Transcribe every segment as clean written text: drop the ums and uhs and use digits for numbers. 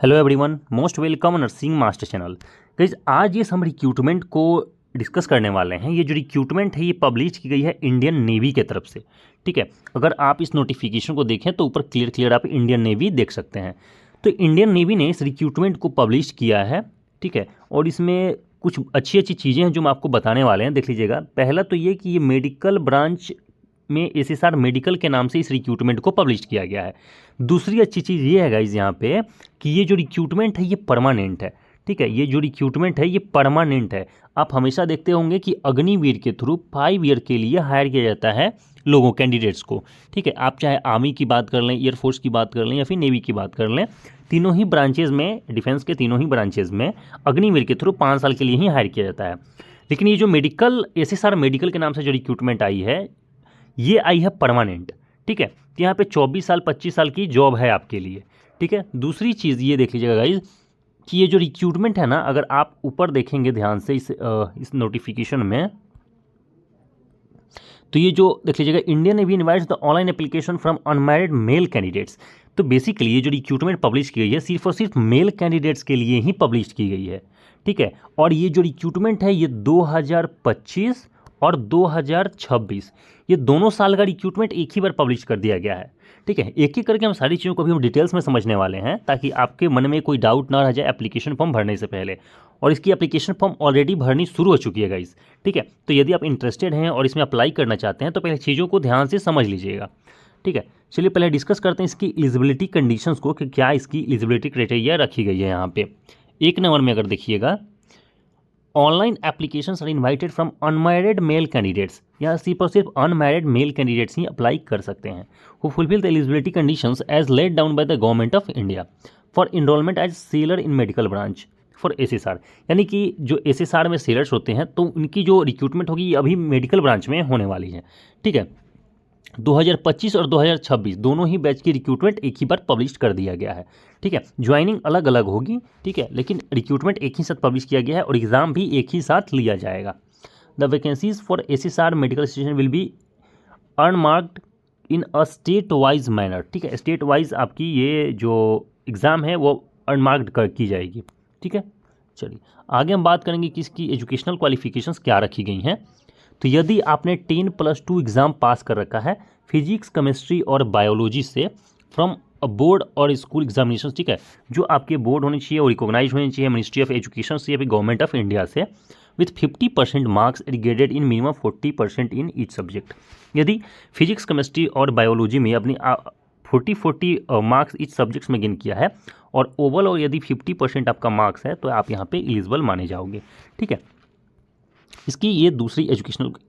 Hello everyone, most welcome nursing master channel. Guys, आज ये हम रिक्रूटमेंट को डिस्कस करने वाले हैं। ये जो रिक्रूटमेंट है ये पब्लिश की गई है इंडियन नेवी के तरफ से। ठीक है, अगर आप इस नोटिफिकेशन को देखें तो ऊपर क्लियर आप इंडियन नेवी देख सकते हैं। तो इंडियन नेवी ने इस रिक्रूटमेंट को पब्लिश किया है। ठीक है, और इसमें कुछ अच्छी अच्छी चीज़ें हैं जो हम आपको बताने वाले हैं। देख लीजिएगा, पहला तो ये कि ये मेडिकल ब्रांच में एसएसआर मेडिकल के नाम से इस रिक्रूटमेंट को पब्लिश किया गया है। दूसरी अच्छी चीज़ ये है गाइस यहाँ पे कि ये जो रिक्रूटमेंट है ये परमानेंट है। ठीक है, ये जो रिक्रूटमेंट है ये परमानेंट है। आप हमेशा देखते होंगे कि अग्निवीर के थ्रू 5 ईयर के लिए हायर किया जाता है लोगों कैंडिडेट्स को। ठीक है, आप चाहे आर्मी की बात कर लें, एयरफोर्स की बात कर लें या फिर नेवी की बात कर लें, तीनों ही ब्रांचेज में, डिफेंस के तीनों ही ब्रांचेज में अग्निवीर के थ्रू 5 साल के लिए ही हायर किया जाता है। लेकिन ये जो मेडिकल एसएसआर मेडिकल के नाम से जो रिक्रूटमेंट आई है ये आई है परमानेंट। ठीक है, तो यहाँ पे 24 साल 25 साल की जॉब है आपके लिए। ठीक है, दूसरी चीज़ ये देख लीजिएगा गाइज कि ये जो रिक्रूटमेंट है ना, अगर आप ऊपर देखेंगे ध्यान से इस नोटिफिकेशन में, तो ये जो देख लीजिएगा, Indian navy invites the online application from unmarried male candidates. तो बेसिकली ये जो रिक्रूटमेंट पब्लिश की गई है सिर्फ और सिर्फ मेल कैंडिडेट्स के लिए ही पब्लिश की गई है। ठीक है, और ये जो रिक्रूटमेंट है ये 2025 और 2026 ये दोनों साल का रिक्रूटमेंट एक ही बार पब्लिश कर दिया गया है। ठीक है, एक एक करके हम सारी चीज़ों को भी हम डिटेल्स में समझने वाले हैं ताकि आपके मन में कोई डाउट ना रह जाए एप्लीकेशन फॉर्म भरने से पहले। और इसकी एप्लीकेशन फॉर्म ऑलरेडी भरनी शुरू हो चुकी है गाइस। ठीक है, तो यदि आप इंटरेस्टेड हैं और इसमें अप्लाई करना चाहते हैं तो पहले चीज़ों को ध्यान से समझ लीजिएगा। ठीक है, चलिए पहले डिस्कस करते हैं इसकी एलिजिबिलिटी कंडीशंस को कि क्या इसकी एलिजिबिलिटी क्राइटेरिया रखी गई है। यहाँ पे 1 नंबर में अगर देखिएगा, online application are invited from unmarried male candidates. यहाँ सिर्फ और सिर्फ अनमैरिड मेल कैंडिडेट्स ही अप्लाई कर सकते हैं who fulfil the eligibility conditions as laid down by the government of India for enrolment as sailor in medical branch for SSR. यानी कि जो एसएसआर में सेलर्स होते हैं तो उनकी जो रिक्रूटमेंट होगी ये अभी मेडिकल ब्रांच में होने वाली है। ठीक है, 2025 और 2026 दोनों ही बैच की रिक्रूटमेंट एक ही बार पब्लिश कर दिया गया है। ठीक है, ज्वाइनिंग अलग अलग होगी। ठीक है, लेकिन रिक्रूटमेंट एक ही साथ पब्लिश किया गया है और एग्जाम भी एक ही साथ लिया जाएगा। The vacancies for SSR medical station will be unmarked in a state wise manner. ठीक है, स्टेट वाइज आपकी ये जो एग्ज़ाम है वो अनमार्क्ड की जाएगी। ठीक है, चलिए आगे हम बात करेंगे कि इसकी एजुकेशनल क्वालिफिकेशंस क्या रखी गई हैं। तो यदि आपने 10+2 एग्ज़ाम पास कर रखा है फिजिक्स, केमिस्ट्री और बायोलॉजी से फ्रॉम बोर्ड और स्कूल एग्जामिनेशन, ठीक है, जो आपके बोर्ड होने चाहिए और रिकॉग्नाइज होने चाहिए मिनिस्ट्री ऑफ एजुकेशन से या फिर गवर्नमेंट ऑफ इंडिया से, with 50% marks graded in minimum 40% in each subject. यदि फिजिक्स, केमिस्ट्री और बायोलॉजी में अपनी 40 मार्क्स ईच सब्जेक्ट्स में गेन किया है और ओवरऑल और यदि 50% आपका मार्क्स है तो आप यहाँ पे एलिजिबल माने जाओगे। ठीक है, इसकी ये दूसरी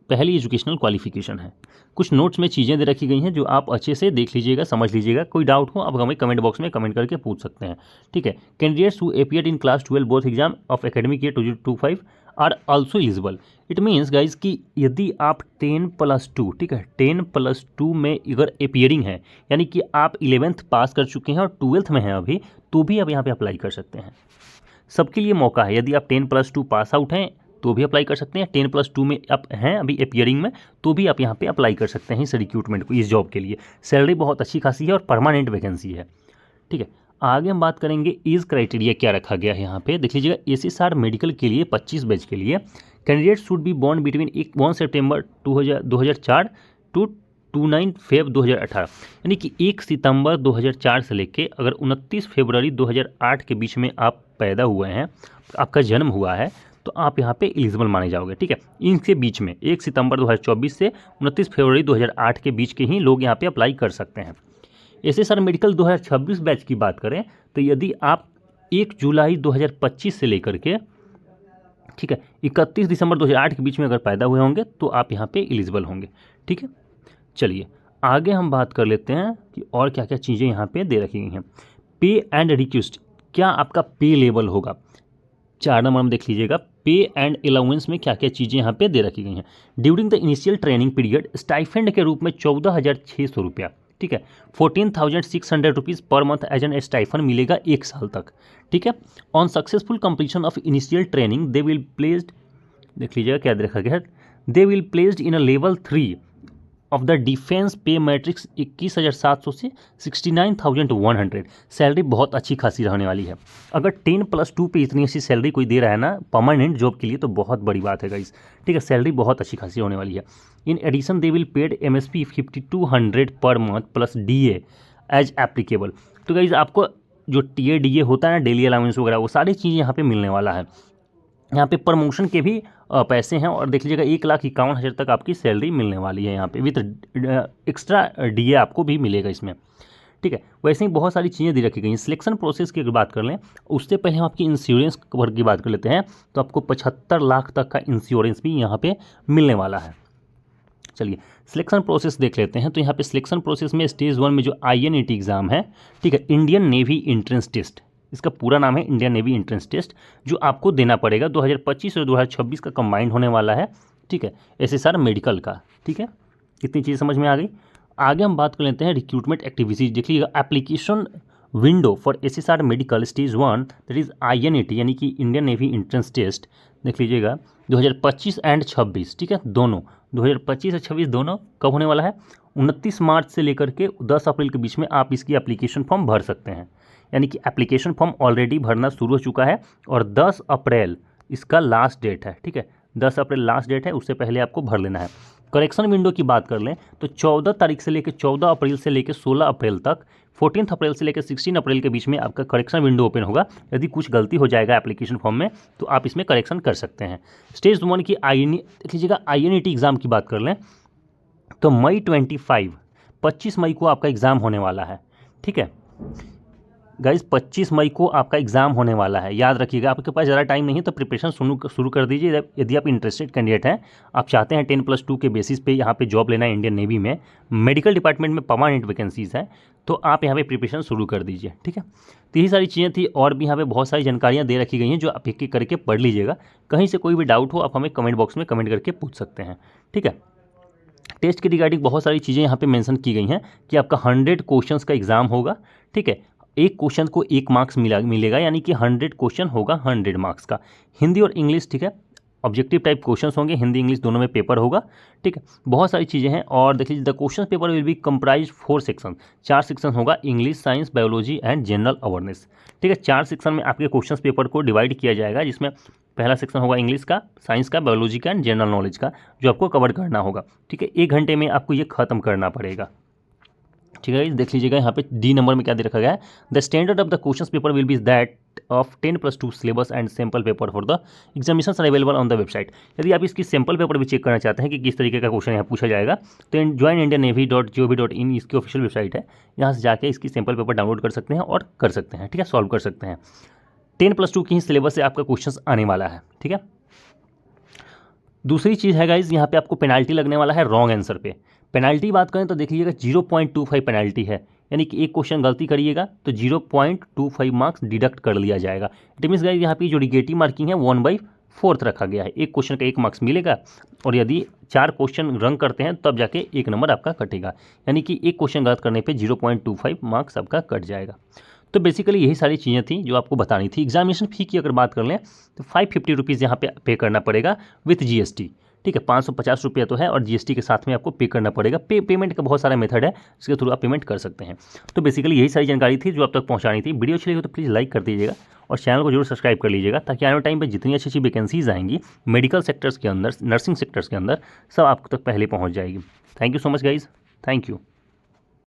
पहली एजुकेशनल क्वालिफिकेशन है। कुछ नोट्स में चीज़ें दे रखी गई हैं जो आप अच्छे से देख लीजिएगा, समझ लीजिएगा। कोई डाउट हो आप हमें कमेंट बॉक्स में कमेंट करके पूछ सकते हैं। ठीक है, candidates who appeared in class 12 both exam of academic year 2025 are also eligible. It means guys कि यदि आप 10+2, ठीक है, 10+2 में अगर अपीयरिंग है यानी कि आप 11th पास कर चुके हैं और 12th में हैं अभी, तो भी आप यहाँ पे अप्लाई कर सकते हैं। सबके लिए मौका है। यदि आप 10+2 पास आउट हैं तो भी अप्लाई कर सकते हैं, 10+2 में आप हैं अभी अपीयरिंग में तो भी आप यहाँ पे अप्लाई कर सकते हैं इस रिक्रूटमेंट को, इस जॉब के लिए। सैलरी बहुत अच्छी खासी है और परमानेंट वैकेंसी है। ठीक है, आगे हम बात करेंगे एज क्राइटेरिया क्या रखा गया है। यहाँ पे देख लीजिएगा, एसएसआर मेडिकल के लिए 25 बैच के लिए candidate should be born between 1 September 2004 to 29 Feb 2018। यानी कि 1 सितंबर 2004 से लेके अगर 29 फरवरी 2008 के बीच में आप पैदा हुए हैं, आपका जन्म हुआ है, तो आप यहाँ पे एलिजिबल माने जाओगे। ठीक है, इनके बीच में 1 सितंबर 2024 से 29 फरवरी 2008 के बीच के ही लोग यहाँ पे अप्लाई कर सकते हैं। एसएसआर मेडिकल 2026 बैच की बात करें तो यदि आप 1 जुलाई 2025 से लेकर के, ठीक है, 31 दिसंबर 2008 के बीच में अगर पैदा हुए होंगे तो आप यहाँ पे एलिजिबल होंगे। ठीक है, चलिए आगे हम बात कर लेते हैं कि और क्या क्या चीज़ें यहाँ पे दे रखी गई हैं। पे एंड रिक्वेस्ट, क्या आपका पे लेवल होगा। 4 नंबर में देख लीजिएगा, पे एंड अलाउंस में क्या क्या चीज़ें यहाँ पे दे रखी गई हैं। During the initial training period stipend के रूप में 14,600 रुपया, ठीक है, 14,600 rupees per month as an stipend मिलेगा 1 साल तक। ठीक है, on successful completion of initial training they will placed, देख लीजिएगा क्या दे रखा गया है, they will placed in a level 3 of the defence पे मैट्रिक्स 21,700 से 69,100। सैलरी बहुत अच्छी खासी रहने वाली है। अगर 10+2 पे इतनी अच्छी सैलरी कोई दे रहा है ना परमानेंट जॉब के लिए तो बहुत बड़ी बात है गाइस, ठीक है। सैलरी बहुत अच्छी खासी होने वाली है। In addition they will paid MSP 5200 per month plus DA as applicable. तो गाइस आपको जो TA DA होता है ना, डेली अलाउंस वगैरह, वो सारी चीज़ें यहाँ पे मिलने वाला है। यहाँ पे प्रमोशन के भी पैसे हैं और देख लीजिएगा 1,51,000 तक आपकी सैलरी मिलने वाली है यहाँ पे, विथ एक्स्ट्रा DA आपको भी मिलेगा इसमें, ठीक है। वैसे ही बहुत सारी चीज़ें दे रखी गई हैं। सिलेक्शन प्रोसेस की अगर बात कर लें उससे पहले हम आपकी इंश्योरेंस कवर की बात कर लेते हैं। तो आपको 75 लाख तक का इंश्योरेंस भी यहाँ पे मिलने वाला है। चलिए सिलेक्शन प्रोसेस देख लेते हैं। तो यहाँ पे सिलेक्शन प्रोसेस में स्टेज 1 में जो INET एग्ज़ाम है, ठीक है, इंडियन नेवी एंट्रेंस टेस्ट, इसका पूरा नाम है इंडियन नेवी एंट्रेंस टेस्ट, जो आपको देना पड़ेगा 2025 और 2026 का कंबाइंड होने वाला है, ठीक है। SSR मेडिकल का, ठीक है। इतनी चीज़ समझ में आ गई। आगे हम बात कर लेते हैं रिक्रूटमेंट एक्टिविटीज। देखिएगा application window for SSR medical stage 1 that is INET यानी कि इंडियन नेवी एंट्रेंस टेस्ट, देख लीजिएगा 2025 एंड 26, ठीक है, दोनों 2025 और 26 दोनों कब होने वाला है? 29 मार्च से लेकर के 10 अप्रैल के बीच में आप इसकी एप्लीकेशन फॉर्म भर सकते हैं। यानी कि एप्लीकेशन फॉर्म ऑलरेडी भरना शुरू हो चुका है और 10 अप्रैल इसका लास्ट डेट है, ठीक है। 10 अप्रैल लास्ट डेट है, उससे पहले आपको भर लेना है। करेक्शन विंडो की बात कर लें तो 14 तारीख से लेकर 14 अप्रैल से लेकर 16 अप्रैल तक, 14 अप्रैल से लेकर 16 अप्रैल के बीच में आपका करेक्शन विंडो ओपन होगा। यदि कुछ गलती हो जाएगा एप्लीकेशन फॉर्म में तो आप इसमें करेक्शन कर सकते हैं। स्टेज 1 की देख लीजिएगा INET एग्ज़ाम की बात कर लें तो मई 25 मई को आपका एग्ज़ाम होने वाला है, ठीक है गाइज। 25 मई को आपका एग्ज़ाम होने वाला है, याद रखिएगा। आपके पास ज़्यादा टाइम नहीं है तो प्रिपरेशन शुरू कर दीजिए। यदि आप इंटरेस्टेड कैंडिडेट हैं, आप चाहते हैं 10+2 के बेसिस पे यहाँ पे जॉब लेना है इंडियन नेवी में, मेडिकल डिपार्टमेंट में परमानेंट वैकेंसीज़ है, तो आप यहाँ पे प्रिपरेशन शुरू कर दीजिए, ठीक है। तो यही सारी चीज़ें थी और भी यहाँ पे बहुत सारी जानकारियाँ दे रखी गई हैं जो आप एक एक करके पढ़ लीजिएगा। कहीं से कोई भी डाउट हो आप हमें कमेंट बॉक्स में कमेंट करके पूछ सकते हैं, ठीक है। टेस्ट के रिगार्डिंग बहुत सारी चीज़ें यहाँ पे मेंशन की गई हैं कि आपका 100 क्वेश्चंस का एग्ज़ाम होगा, ठीक है। एक क्वेश्चन को 1 मार्क्स मिलेगा, यानी कि 100 क्वेश्चन होगा 100 मार्क्स का। हिंदी और इंग्लिश, ठीक है, ऑब्जेक्टिव टाइप क्वेश्चंस होंगे, हिंदी इंग्लिश दोनों में पेपर होगा, ठीक है। बहुत सारी चीज़ें हैं और देख लीजिए the question paper will be comprise 4 section, 4 section होगा, English, science, biology and general awareness, ठीक है। 4 सेक्शन में आपके क्वेश्चन पेपर को डिवाइड किया जाएगा, जिसमें पहला सेक्शन होगा इंग्लिश का, साइंस का, बायोलॉजी का एंड जनरल नॉलेज का, जो आपको कवर करना होगा, ठीक है। 1 घंटे में आपको ये खत्म करना पड़ेगा, ठीक है। देख लीजिएगा यहाँ पे D नंबर में क्या दे रखा गया है, the standard of the question paper will be that of 10+2 syllabus and sample paper for the examination are available on the website. यदि आप इसकी सैम्पल पेपर भी चेक करना चाहते हैं कि किस तरीके का क्वेश्चन यहाँ पूछा जाएगा तो joinindiannavy.gov.in इसकी ऑफिशियल वेबसाइट है, यहाँ से जाके इसकी सैम्पल पेपर डाउनलोड कर सकते हैं और कर सकते हैं, ठीक है, सॉल्व कर सकते हैं। 10+2 की ही सिलेबस से आपका क्वेश्चन आने वाला है, ठीक है। दूसरी चीज़ है गाइज, यहाँ पे आपको पेनाल्टी लगने वाला है रॉन्ग आंसर पे। पेनाल्टी बात करें तो देखिएगा 0.25 पेनाल्टी है, यानी कि एक क्वेश्चन गलती करिएगा तो 0.25 मार्क्स डिडक्ट कर लिया जाएगा। इट मीन्स गाइज यहाँ पे जो निगेटिव मार्किंग है 1/4 रखा गया है, एक क्वेश्चन का 1 मार्क्स मिलेगा और यदि 4 क्वेश्चन रंग करते हैं तब जाके 1 नंबर आपका कटेगा, यानी कि एक क्वेश्चन गलत करने पर 0.25 मार्क्स आपका कट जाएगा। तो बेसिकली यही सारी चीज़ें थी जो आपको बतानी थी। एग्जामिनेशन फ़ी की अगर बात कर लें तो 550 रुपीज़ यहाँ पे करना पड़ेगा विथ GST, ठीक है। 550 रुपया तो है और GST के साथ में आपको पे करना पड़ेगा। पेमेंट का बहुत सारा मेथड है जिसके थ्रू आप पेमेंट कर सकते हैं। तो बेसिकली यही सारी जानकारी थी जो आप तक पहुँचानी थी। वीडियो अच्छी लगी तो प्लीज़ लाइक कर दीजिएगा और चैनल को जरूर सब्सक्राइब कर लीजिएगा, ताकि आने वाले टाइम पर जितनी अच्छी अच्छी वैकेंसीज आएंगी मेडिकल सेक्टर्स के अंदर, नर्सिंग सेक्टर्स के अंदर, सब आप तक पहले पहुँच जाएगी। Thank you so much guys, thank you.